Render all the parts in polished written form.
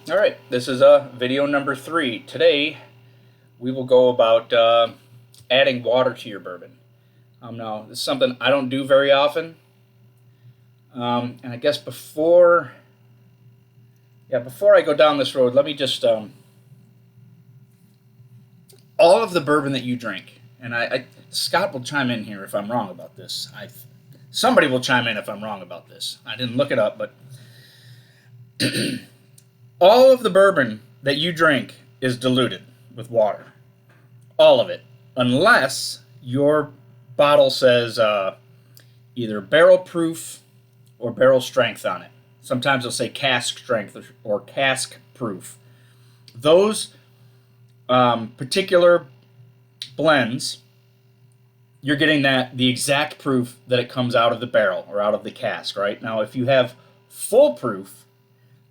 All right, this is video number 3. Today we will go about adding water to your bourbon. Now, this is something I don't do very often, and I guess before I go down this road, let me just all of the bourbon that you drink, and Scott will chime in here if I'm wrong about this. Somebody will chime in if I'm wrong about this. I didn't look it up, but all of the bourbon that you drink is diluted with water. All of it. Unless your bottle says either barrel proof or barrel strength on it. Sometimes they'll say cask strength or cask proof. Those particular blends, you're getting the exact proof that it comes out of the barrel or out of the cask, right? Now, if you have full proof,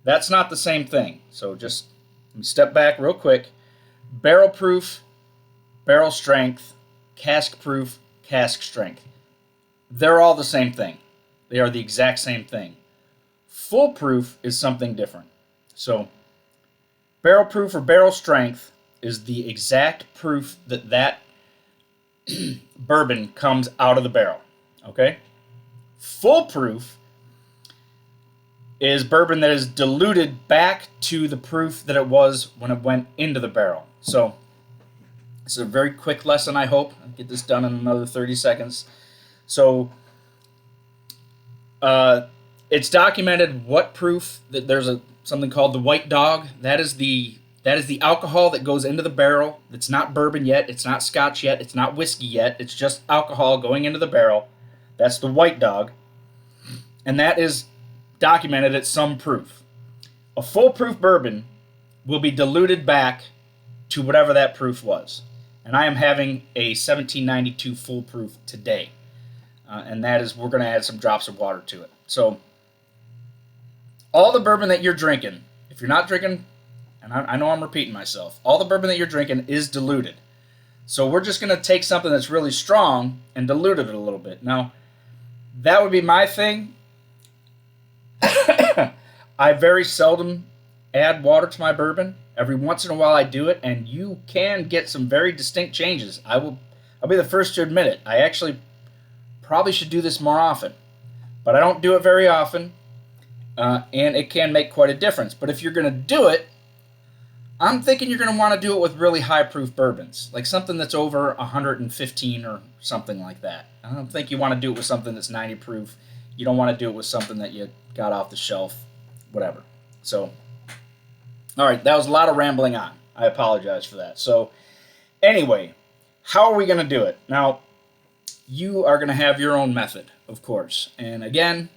that's not the same thing. So just let me step back real quick. Barrel proof, barrel strength, cask proof, cask strength. They're all the same thing. They are the exact same thing. Full proof is something different. So barrel proof or barrel strength is the exact proof that bourbon comes out of the barrel. Okay? Full proof is bourbon that is diluted back to the proof that it was when it went into the barrel. So this is a very quick lesson, I hope. I'll get this done in another 30 seconds. So it's documented what proof that there's something called the white dog. That is the alcohol that goes into the barrel. It's not bourbon yet. It's not scotch yet. It's not whiskey yet. It's just alcohol going into the barrel. That's the white dog. And that is documented at some proof. A full-proof bourbon will be diluted back to whatever that proof was. And I am having a 1792 full proof today. And that is, we're going to add some drops of water to it. So all the bourbon that you're drinking, if you're not drinking, and I know I'm repeating myself, all the bourbon that you're drinking is diluted. So we're just going to take something that's really strong and dilute it a little bit. Now, that would be my thing. I very seldom add water to my bourbon. Every once in a while I do it, and you can get some very distinct changes. I'll be the first to admit it. I actually probably should do this more often, but I don't do it very often, and it can make quite a difference. But if you're going to do it, I'm thinking you're going to want to do it with really high-proof bourbons, like something that's over 115 or something like that. I don't think you want to do it with something that's 90 proof. You don't want to do it with something that you got off the shelf, whatever. So, all right, that was a lot of rambling on. I apologize for that. So, anyway, how are we going to do it? Now, you are going to have your own method, of course. And again,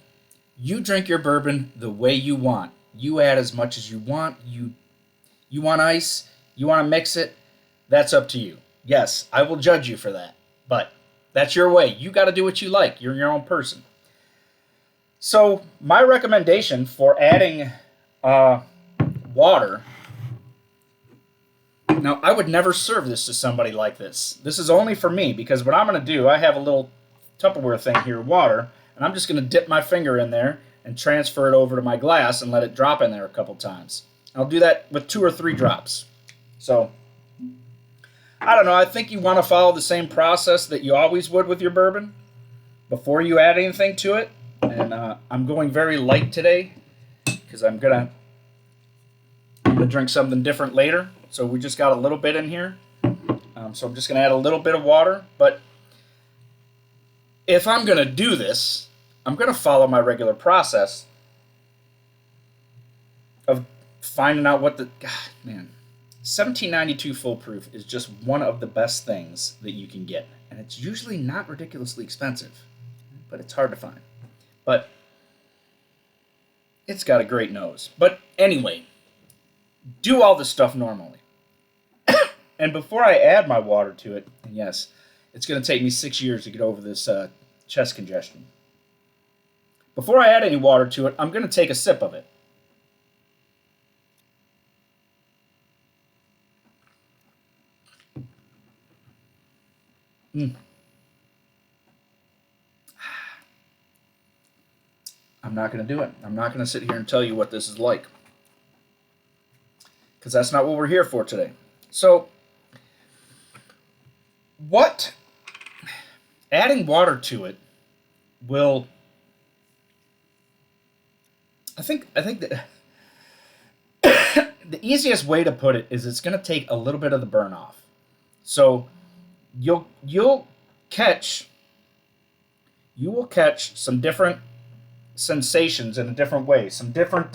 you drink your bourbon the way you want. You add as much as you want. You want ice, you want to mix it, that's up to you. Yes, I will judge you for that, but that's your way. You got to do what you like. You're your own person. So my recommendation for adding water, now I would never serve this to somebody like this. This is only for me, because what I'm going to do, I have a little Tupperware thing here, water, and I'm just going to dip my finger in there and transfer it over to my glass and let it drop in there a couple times. I'll do that with 2 or 3 drops. So, I don't know. I think you want to follow the same process that you always would with your bourbon before you add anything to it. And I'm going very light today because I'm gonna drink something different later. So we just got a little bit in here. So I'm just gonna add a little bit of water. But if I'm gonna do this, I'm gonna follow my regular process of finding out what 1792 full proof is just one of the best things that you can get, and it's usually not ridiculously expensive, but it's hard to find. But it's got a great nose. But anyway, do all this stuff normally. And before I add my water to it, and yes, it's going to take me 6 years to get over this chest congestion. Before I add any water to it, I'm going to take a sip of it. I'm not going to do it. I'm not going to sit here and tell you what this is like. because that's not what we're here for today. So, adding water to it will, I think that the easiest way to put it is it's going to take a little bit of the burn off. So you will catch some different sensations in a different way. Some different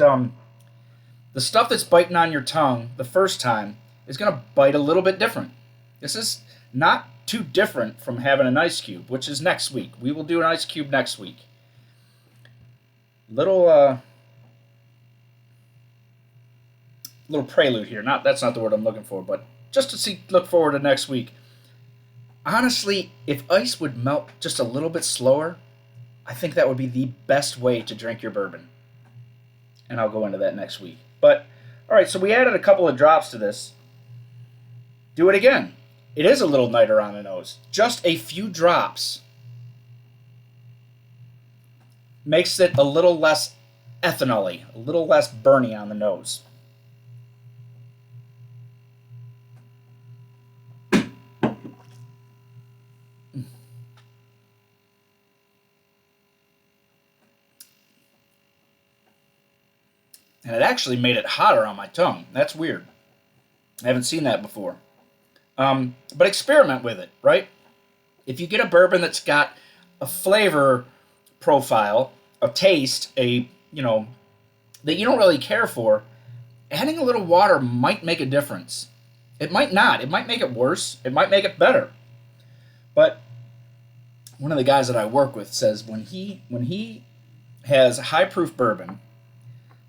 the stuff that's biting on your tongue the first time is going to bite a little bit different. This is not too different from having an ice cube, which is next week. We will do an ice cube next week. Little prelude here. That's not the word I'm looking for, but just to look forward to next week. Honestly, if ice would melt just a little bit slower, I think that would be the best way to drink your bourbon. And I'll go into that next week. But, all right, so we added a couple of drops to this. Do it again. It is a little lighter on the nose. Just a few drops makes it a little less ethanol-y, a little less burny on the nose. And it actually made it hotter on my tongue. That's weird. I haven't seen that before. But experiment with it, right? If you get a bourbon that's got a flavor profile, a taste, that you don't really care for, adding a little water might make a difference. It might not. It might make it worse. It might make it better. But one of the guys that I work with says when he has high proof bourbon,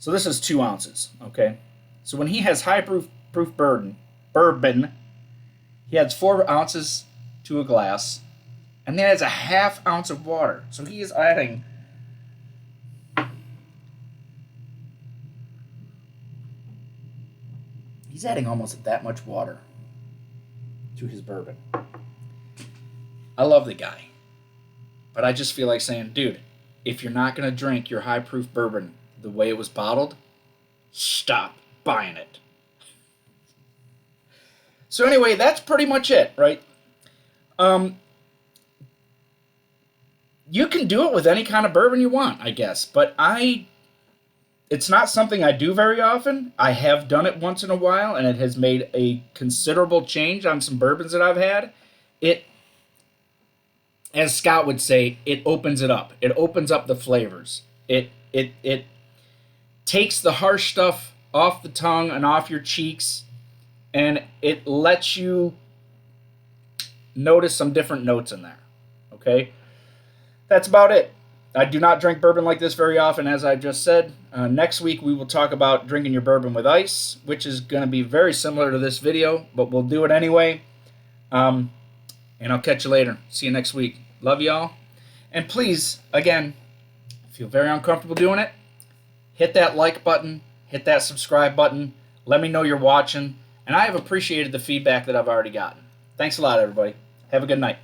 so this is 2 ounces, okay? So when he has high proof bourbon, he adds 4 ounces to a glass, and then adds a ½ ounce of water. So he is adding almost that much water to his bourbon. I love the guy, but I just feel like saying, dude, if you're not going to drink your high proof bourbon the way it was bottled, stop buying it. So anyway, that's pretty much it, right? You can do it with any kind of bourbon you want, I guess, but it's not something I do very often. I have done it once in a while, and it has made a considerable change on some bourbons that I've had. It, as Scott would say, it opens it up. It opens up the flavors. It takes the harsh stuff off the tongue and off your cheeks, and it lets you notice some different notes in there, okay? That's about it. I do not drink bourbon like this very often, as I just said. Next week, we will talk about drinking your bourbon with ice, which is going to be very similar to this video, but we'll do it anyway. And I'll catch you later. See you next week. Love y'all. And please, again, if you're very uncomfortable doing it, hit that like button, hit that subscribe button. Let me know you're watching. And I have appreciated the feedback that I've already gotten. Thanks a lot, everybody. Have a good night.